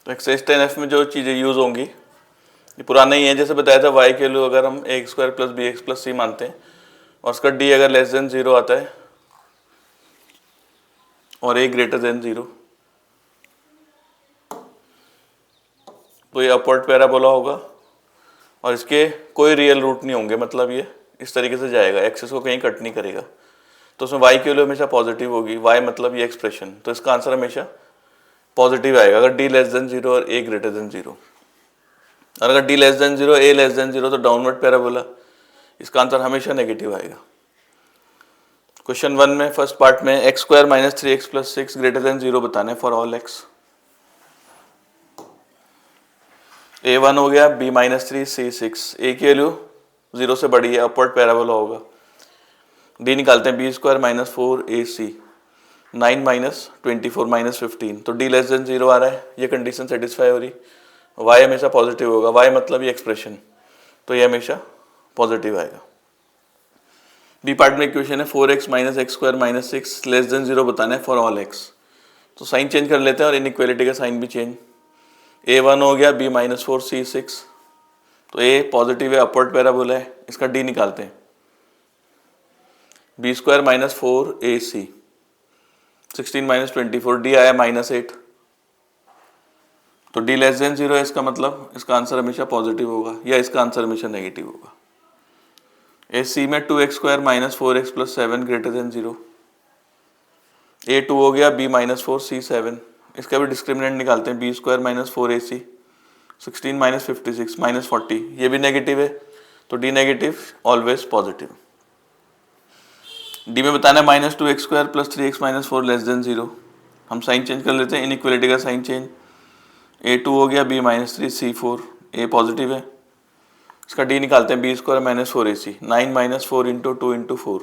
तो exercise 10F में जो चीज़ें यूज़ होंगी ये पुराना ही है। जैसे बताया था y की वैल्यू अगर हम a square plus b x plus c मानते हैं और उसका d अगर लेस देन 0 आता है और a ग्रेटर देन 0 तो ये अपवर्ड पैराबोला होगा और इसके कोई रियल रूट नहीं होंगे, मतलब ये इस तरीके से जाएगा, एक्सिस को कहीं कट नहीं करेगा। तो उसमें y की वैल्यू हमेशा पॉजिटिव होगी, y मतलब ये एक्सप्रेशन, तो इसका आंसर हमेशा पॉजिटिव आएगा अगर d लेस देन 0 और a ग्रेटर देन 0। और अगर d less than 0 a less than 0 तो डाउनवर्ड पैराबोला, इसका आंसर हमेशा नेगेटिव आएगा। क्वेश्चन 1 में फर्स्ट पार्ट में x square minus 3x plus 6 greater than 0 बताना है फॉर ऑल x। a1 हो गया, b माइनस 3 c 6, a की वैल्यू 0 से बड़ी है, अपवर्ड पैराबोला होगा। d निकालते हैं, b square minus 4ac 9 minus 24 minus 15, तो d लेस देन 0 आ रहा है, ये कंडीशन सेटिस्फाई हो रही। y हमेशा पॉजिटिव होगा, y मतलब ये एक्सप्रेशन, तो ये हमेशा पॉजिटिव आएगा। बी पार्ट में इक्वेशन है 4x minus x square minus 6 less than 0 बताना है फॉर ऑल x। तो साइन चेंज कर लेते हैं और इनइक्वालिटी का साइन भी चेंज। a1 हो गया, b माइनस 4 c 6, तो a पॉजिटिव है, अपवर्ड पैराबोला है, इसका d निकालते हैं, b square minus 4ac 16 minus 24, d आया माइनस 8, तो d लेस देन 0 है, इसका मतलब इसका आंसर हमेशा पॉजिटिव होगा या इसका आंसर हमेशा नेगेटिव होगा। ac में 2x square minus 4x plus 7 greater than 0, a2 हो गया, b माइनस 4 c 7, इसका भी डिस्क्रिमिनेंट निकालते हैं, b square minus 4ac 16 minus 56 minus 40, ये भी नेगेटिव है, तो d negative always positive. D में बताना है minus 2x square plus 3x minus 4 less than 0, हम साइन चेंज कर लेते हैं, इनइक्वालिटी का साइन चेंज। a2 हो गया, b minus 3 c 4, a positive है, इसका d निकालते हैं, b square minus 4ac 9 minus 4 into 2 into 4,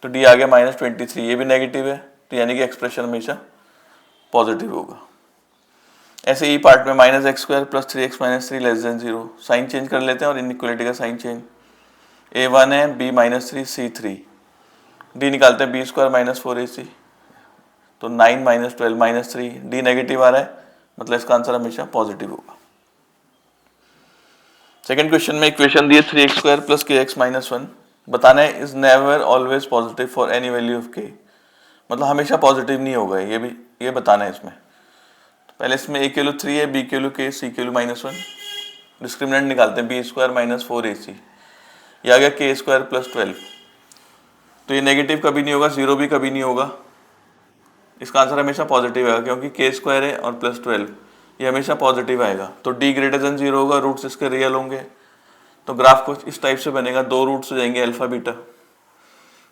तो d आ गया माइनस 23, ये भी नेगेटिव है, तो यानी कि एक्सप्रेशन हमेशा पॉजिटिव होगा। ऐसे ही पार्ट में minus x square plus 3x minus 3 less than 0, sign change कर लेते हैं और इनइक्वालिटी का साइन चेंज। a1 है, b माइनस 3 c 3, d निकालते हैं, b स्क्वायर माइनस 4ac, तो 9 माइनस 12 माइनस 3, d नेगेटिव आ रहा है, मतलब इसका आंसर हमेशा पॉजिटिव होगा। सेकंड क्वेश्चन में इक्वेशन दी है 3x square plus kx minus 1, बताना है is never always positive for any value of k, मतलब हमेशा पॉजिटिव नहीं होगा, ये बताना है इसमें। तो पहले इसमें a की वैल्यू 3 है, b की वैल्यू k, c की वैल्यू माइनस 1, डिस्क्रिमिनेंट निकालते हैं, b स्क्वायर माइनस 4ac, ये आ गया k स्क्वायर प्लस 12, तो ये नेगेटिव कभी नहीं होगा, 0 भी कभी नहीं होगा, इसका आंसर हमेशा पॉजिटिव आएगा क्योंकि k स्क्वायर है और प्लस 12, ये हमेशा पॉजिटिव आएगा। तो d ग्रेटर देन 0 होगा, रूट्स इसके रियल होंगे, तो ग्राफ कुछ इस टाइप से बनेगा, दो रूट्स हो जाएंगे अल्फा बीटा,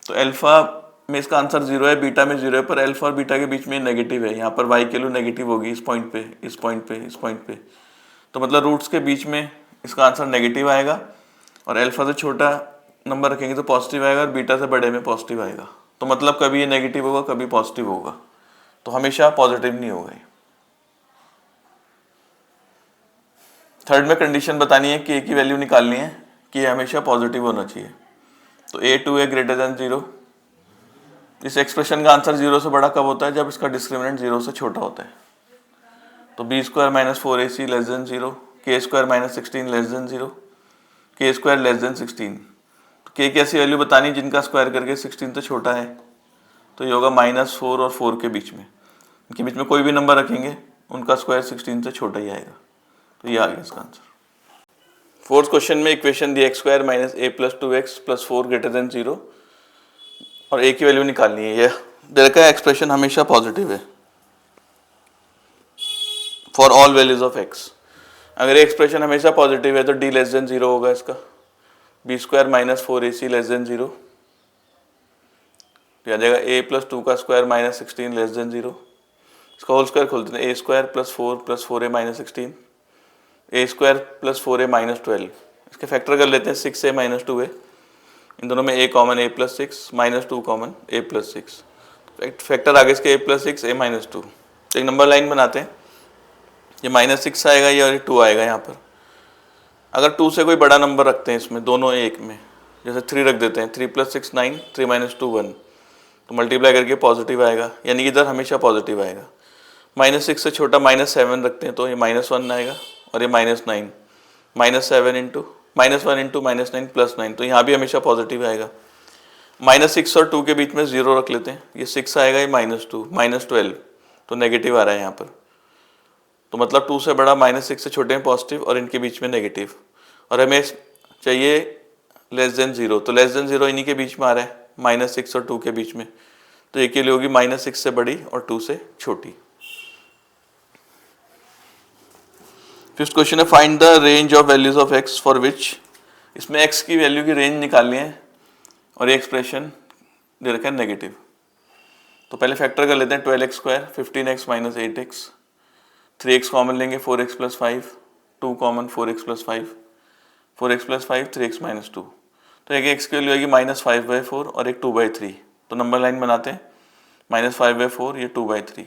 तो अल्फा में इसका आंसर 0 है, बीटा में 0 है, पर अल्फा और बीटा के बीच में नेगेटिव है, यहाँ पर y की वैल्यू नेगेटिव होगी इस पॉइंट पे, इस पॉइंट पे, इस पॉइंट पे, तो मतलब रूट्स के बीच में इसका आंसर नेगेटिव आएगा, और अल्फा से छोटा नंबर रखेंगे तो पॉजिटिव आएगा और बीटा से बड़े में पॉजिटिव आएगा, तो मतलब कभी ये नेगेटिव होगा कभी पॉजिटिव होगा, तो हमेशा पॉजिटिव नहीं होगा। थर्ड में कंडीशन बतानी है कि a की वैल्यू निकालनी है कि ये हमेशा पॉजिटिव होना चाहिए, तो a2 है ग्रेटर देन 0, इस एक्सप्रेशन का आंसर 0 से बड़ा कब होता है, जब इसका डिस्क्रिमिनेंट 0 से छोटा होता है, तो b square minus 4ac less than 0, k square minus 16 less than 0, k square less than 16, तो k की ऐसी वैल्यू बतानी जिनका स्क्वायर करके 16 से छोटा है, तो ये होगा माइनस 4 और 4 के बीच में, इनके बीच में कोई भी नंबर रखेंगे उनका स्क्वायर 16 से छोटा ही आएगा, तो ये आ गया इसका आंसर। फोर्थ क्वेश्चन में इक्वेशन दी x square minus a plus 2x plus 4 greater than 0 और a की वैल्यू निकालनी है, ये देखा है एक्सप्रेशन हमेशा पॉजिटिव है for all values of x। अगर एक्सप्रेशन हमेशा पॉजिटिव है तो d लेस देन 0 होगा, इसका b square minus 4ac less than 0, आ जाएगा a प्लस 2 का स्क्वायर माइनस 16 लेस देन 0, इसका होल स्क्वायर खोलते हैं, a square plus 4a minus 16, a square plus 4a minus 12, इसके फैक्टर कर लेते हैं 6a माइनस 2a, इन दोनों में a common a plus 6 minus 2 common a plus 6, factor आगे इसके a प्लस 6 a माइनस 2, तो एक नंबर लाइन बनाते हैं, ये माइनस 6 आएगा ये और 2 आएगा यहाँ पर। अगर 2 से कोई बड़ा नंबर रखते हैं इसमें दोनों एक में, जैसे 3 रख देते हैं, 3 प्लस 6 9, 3 माइनस 2 1, तो मल्टीप्लाई करके पॉजिटिव आएगा, यानी कि इधर हमेशा पॉजिटिव आएगा। -6 से छोटा -7 रखते हैं तो ये -1 आएगा और ये -9, -7 इंटू -1 इंटू -9 +9, तो यहाँ भी हमेशा पॉजिटिव आएगा। -6 और 2 के बीच में 0 रख लेते हैं, ये 6 आएगा, ये -2, -12, तो नेगेटिव आ रहा है यहाँ पर। तो मतलब 2 से बड़ा -6 से छोटे में पॉजिटिव और इनके बीच में नेगेटिव, और हमें चाहिए <0, तो <0 इन्हीं के बीच में आ रहा है, -6 और 2 के बीच में, तो एक के लिए होगी -6 से बड़ी और 2 से छोटी। फिफ्थ क्वेश्चन है find the range of values of x for which, इसमें x की वैल्यू की रेंज निकालनी है और ये एक्सप्रेशन दे रखा है नेगेटिव। तो पहले फैक्टर कर लेते हैं, 12x², 15x - 8x, 3x common लेंगे, 4x + 5, 2 common, 4x + 5, 4x + 5, 3x - 2, तो एक x की वैल्यू आएगी -5/4 और एक 2/3, तो नंबर लाइन बनाते हैं, -5/4, ये 2/3।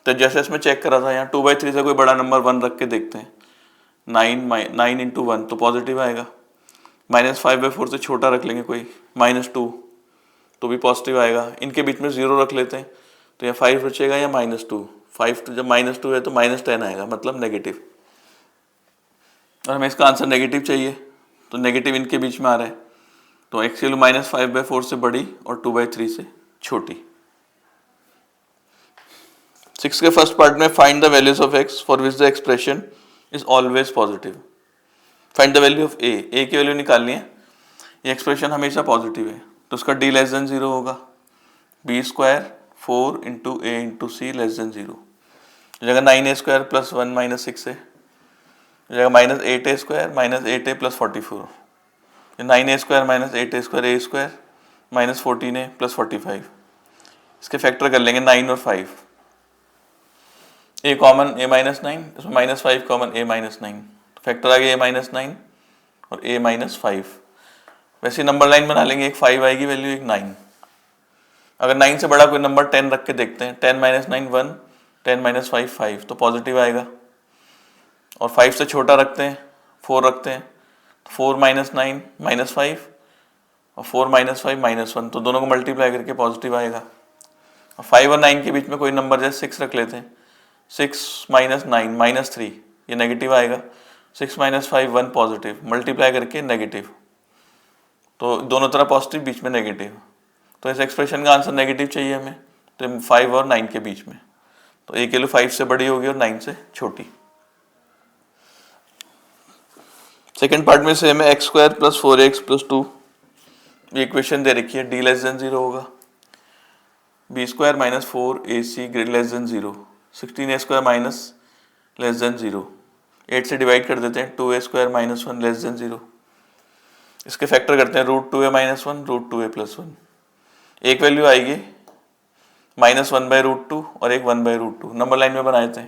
तो जैसे इसमें चेक करा था, यहाँ 2/3 से कोई बड़ा नंबर 1 रख के देखते हैं, 9 इंटू 1 तो पॉजिटिव आएगा, -5/4 से छोटा रख लेंगे कोई, -2 तो भी पॉजिटिव आएगा, इनके बीच में 0 रख लेते हैं, तो यहाँ 5 बचेगा या -2, 5 तो जब -2 है तो -10 आएगा, मतलब नेगेटिव, और हमें इसका आंसर नेगेटिव चाहिए, तो नेगेटिव इनके बीच में आ रहा है, तो x की वैल्यू -5/4 से बड़ी और 2/3 से छोटी। 6 के फर्स्ट पार्ट में find the values of x for which the expression is always positive. Find the value of a की वैल्यू निकालनी है, ये एक्सप्रेशन हमेशा पॉजिटिव है, तो उसका d <0 होगा, b² 4 into a into c <0, जगह 9a² + 1 - 6 है, जगह -8a² -8a + 44, 9a² - 8a² a² -14a + 45, इसके फैक्टर कर लेंगे 9 और 5, a कॉमन a -9, इसमें -5 कॉमन a -9, तो फैक्टर आ गया a -9 और a -5। वैसे नंबर लाइन बना लेंगे, एक 5 आएगी वैल्यू, एक 9। अगर 9 से बड़ा कोई नंबर 10 रख के देखते हैं, 10 - 9 1, 10 - 5 5, तो पॉजिटिव आएगा, और 5 से छोटा रखते हैं, 4 रखते हैं, 4 - 9 -5 और 4 - 5 -1, तो दोनों को मल्टीप्लाई करके पॉजिटिव आएगा। और 5 और 9 के बीच में कोई नंबर जैसे 6 रख लेते हैं, 6 - 9 -3, ये नेगेटिव आएगा, 6 - 5 1 पॉजिटिव, मल्टीप्लाई करके नेगेटिव, तो दोनों तरफ पॉजिटिव बीच में नेगेटिव, तो इस एक्सप्रेशन का आंसर नेगेटिव चाहिए हमें, तो 5 और 9 के बीच में, तो a की वैल्यू 5 से बड़ी होगी और 9 से छोटी। सेकेंड पार्ट में सेम है, x² + 4x + 2, ये इक्वेशन दे रखी है, d <0 होगा, b² - 4ac <0, 16a² -<0, 8 से डिवाइड कर देते हैं, 2a² - 1 0, इसके फैक्टर करते हैं, √2a - 1 √2a + 1, एक वैल्यू आएगी -1/√2 और एक 1/√2, नंबर लाइन में बनाए थे,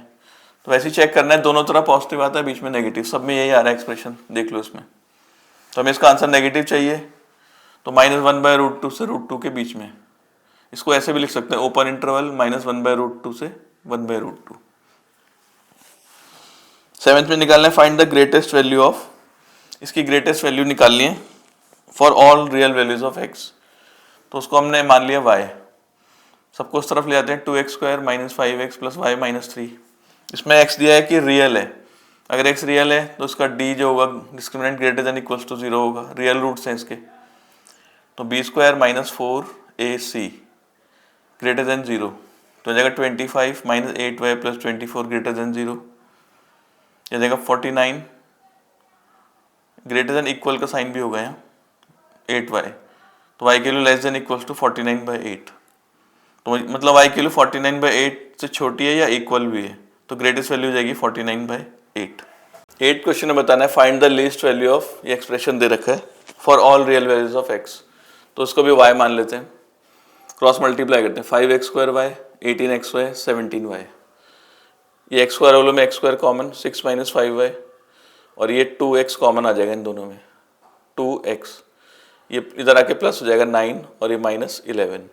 तो वैसे ही चेक करना है, दोनों तरफ पॉजिटिव आता है, बीच में नेगेटिव, सब में यही आ रहा है एक्सप्रेशन, देख लो इसमें, तो हमें इसका आंसर नेगेटिव चाहिए, तो -1/√2 से √2 के बीच में, इसको ऐसे भी लिख सकते हैं, ओपन इंटरवल -1/√2 से 1/√2। सेवेंथ में निकालना है find the greatest value of, इसकी ग्रेटेस्ट वैल्यू निकालनी है for all real values of x, तो उसको हमने मान लिया y, सबको उस तरफ ले आते हैं, 2x² - 5x + y - 3, इसमें x दिया है कि रियल है, अगर x रियल है तो उसका d जो होगा डिस्क्रिमिनेंट > 0 होगा, रियल रूट्स हैं इसके, तो b² - 4ac > 0, तो जगह 25 - 8y + 24 > 0, या जगह 49 > का साइन भी होगा यहाँ, 8y, तो y की वैल्यू <= 49/8, तो मतलब y की वैल्यू 49/8 से छोटी है या इक्वल भी है, तो ग्रेटेस्ट वैल्यू हो जाएगी 49/8। 8 क्वेश्चन में बताना है find the least value of, ये एक्सप्रेशन दे रखा है for all real values of x, तो उसको भी y मान लेते हैं, क्रॉस मल्टीप्लाई करते हैं, 5x² 18xy 17y, ये x² वालों में x² कॉमन, 6 - 5y, और ये 2x कॉमन आ जाएगा इन दोनों में, 2x, ये इधर आके प्लस हो जाएगा 9 और ये -11,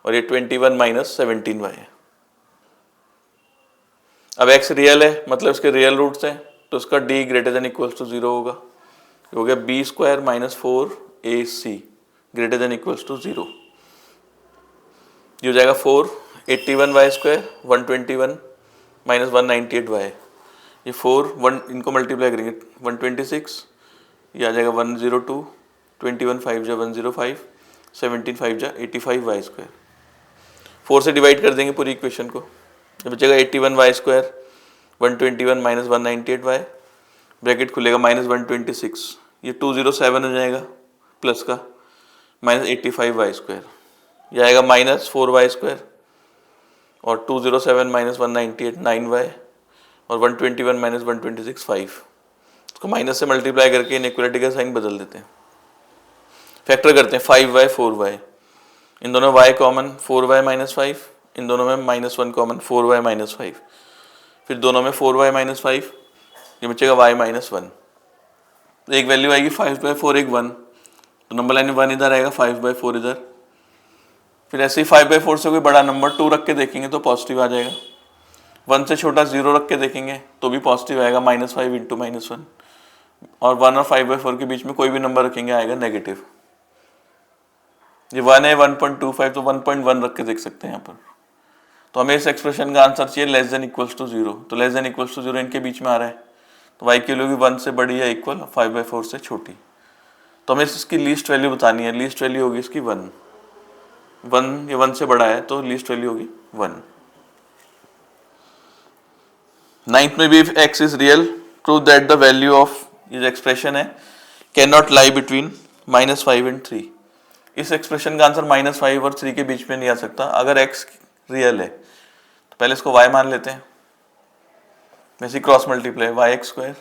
और ये 21 - 17y है। अब x रियल है, मतलब इसके रियल रूट्स हैं, तो उसका d > 0 होगा, हो गया b² - 4ac > 0, ये हो जाएगा 4, 81y² 121 माइनस 198y, ये 4 1 इनको मल्टीप्लाई करेंगे 126, ये आ जाएगा 102, 21 5 जा 105, 17 5 जा 85y स्क्वायर। 4 से डिवाइड कर देंगे पूरी इक्वेशन को, तो बचेगा 81y square, 121 minus 198y, bracket खुलेगा माइनस 126, ये 207 हो जाएगा प्लस का, माइनस 85y स्क्वायर, ये आएगा माइनस 4y स्क्वायर, और 207 माइनस 198 9y, और 121 माइनस 126 5। इसको माइनस से मल्टीप्लाई करके इनइक्वालिटी का साइन बदल देते हैं, फैक्टर करते हैं 5y 4y, इन दोनों y कॉमन 4y माइनस 5, इन दोनों में माइनस 1 कॉमन 4y माइनस 5, फिर दोनों में 4y माइनस 5, ये बचेगा y माइनस 1। तो एक वैल्यू आएगी 5/4 एक 1, तो नंबर लाइन में 1 इधर आएगा, 5/4 इधर। फिर ऐसे ही 5/4 से कोई बड़ा नंबर 2 रख के देखेंगे तो पॉजिटिव आ जाएगा, 1 से छोटा 0 रख के देखेंगे तो भी पॉजिटिव आएगा, -5 इंटू -1, और 1 और 5/4 के बीच में कोई भी नंबर रखेंगे आएगा नेगेटिव। ये 1 है 1.25, तो 1.1 रख के देख सकते हैं यहाँ पर। तो हमें इस एक्सप्रेशन का आंसर चाहिए लेस देन इक्वल्स टू 0, तो लेस देन इक्वल्स टू 0 इनके बीच में आ रहा है, तो y की वैल्यू 1 से बड़ी या इक्वल, 5/4 से छोटी। तो हमें इसकी लीस्ट वैल्यू बतानी है, लीस्ट वैल्यू होगी इसकी 1, ये 1 से बड़ा है तो लीस्ट वैल्यू होगी 1। 9th में भी if x is real prove that the value of, ये जो एक्सप्रेशन है, can not lie between -5 and 3। इस एक्सप्रेशन का आंसर -5 और 3 के बीच में नहीं आ सकता अगर x रियल है। तो पहले इसको y मान लेते हैं, वैसे cross multiply, yx square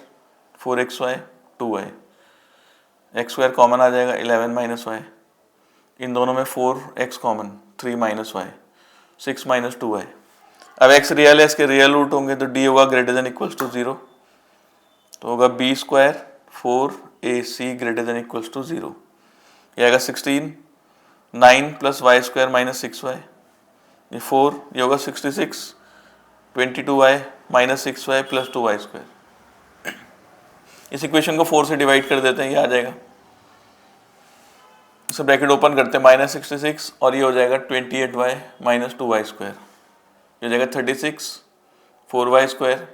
4xy 2y, x square common आ जाएगा 11 माइनस y, इन दोनों में 4x common 3 minus y, 6 minus 2y। अब x रियल है, इसके रियल रूट होंगे तो d होगा ग्रेटर देन इक्वल्स टू 0, तो होगा b square 4ac greater than equals to 0, ये आएगा 16, 9 plus y square minus 6y, ये 4, ये होगा 66, 22y minus 6y plus 2y square. इस इक्वेशन को 4 से डिवाइड कर देते हैं, ये आ जाएगा, इसे ब्रैकेट ओपन करते हैं, -66 और ये हो जाएगा 28y माइनस 2y स्क्वायर, ये हो जाएगा 36, 4y स्क्वायर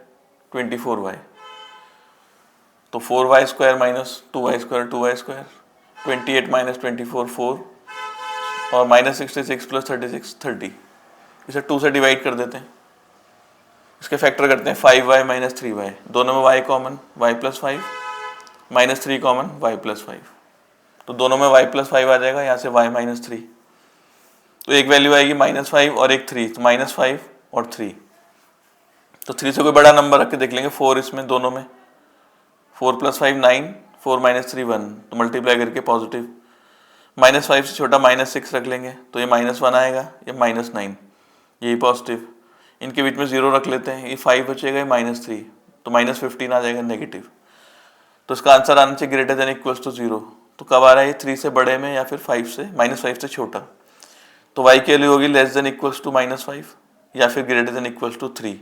24y, तो 4y square minus 2y square 2y square, 28 minus 24 4, और -66 प्लस 36 30। इसे 2 से डिवाइड कर देते हैं, इसके फैक्टर करते हैं 5y माइनस 3y, दोनों में y common y plus 5, minus 3 common y plus 5, तो दोनों में y प्लस 5 आ जाएगा, यहाँ से y माइनस 3, तो एक वैल्यू आएगी -5 और एक 3, तो -5 और 3, तो 3 से कोई बड़ा नंबर रख के देख लेंगे, 4 इसमें दोनों में, 4 प्लस 5 9, 4 माइनस 3 1, तो मल्टीप्लाई करके पॉजिटिव, -5 से छोटा -6 रख लेंगे तो ये -1 आएगा, ये -9, यही पॉजिटिव, इनके बीच में 0 रख लेते हैं, ये 5 बचेगा, ये -3, तो -15 आ जाएगा नेगेटिव। तो इसका आंसर आना चाहिए ग्रेटर देन इक्वल्स टू 0, तो कब आ रहा है ये 3 से बड़े में या फिर -5 से छोटा, तो y की वैल्यू होगी लेस देन इक्वल्स टू -5 या फिर ग्रेटर देन इक्वल्स टू 3।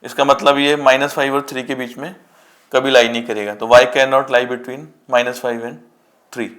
इसका मतलब ये -5 और 3 के बीच में कभी लाई नहीं करेगा, तो y can not lie between -5 and 3।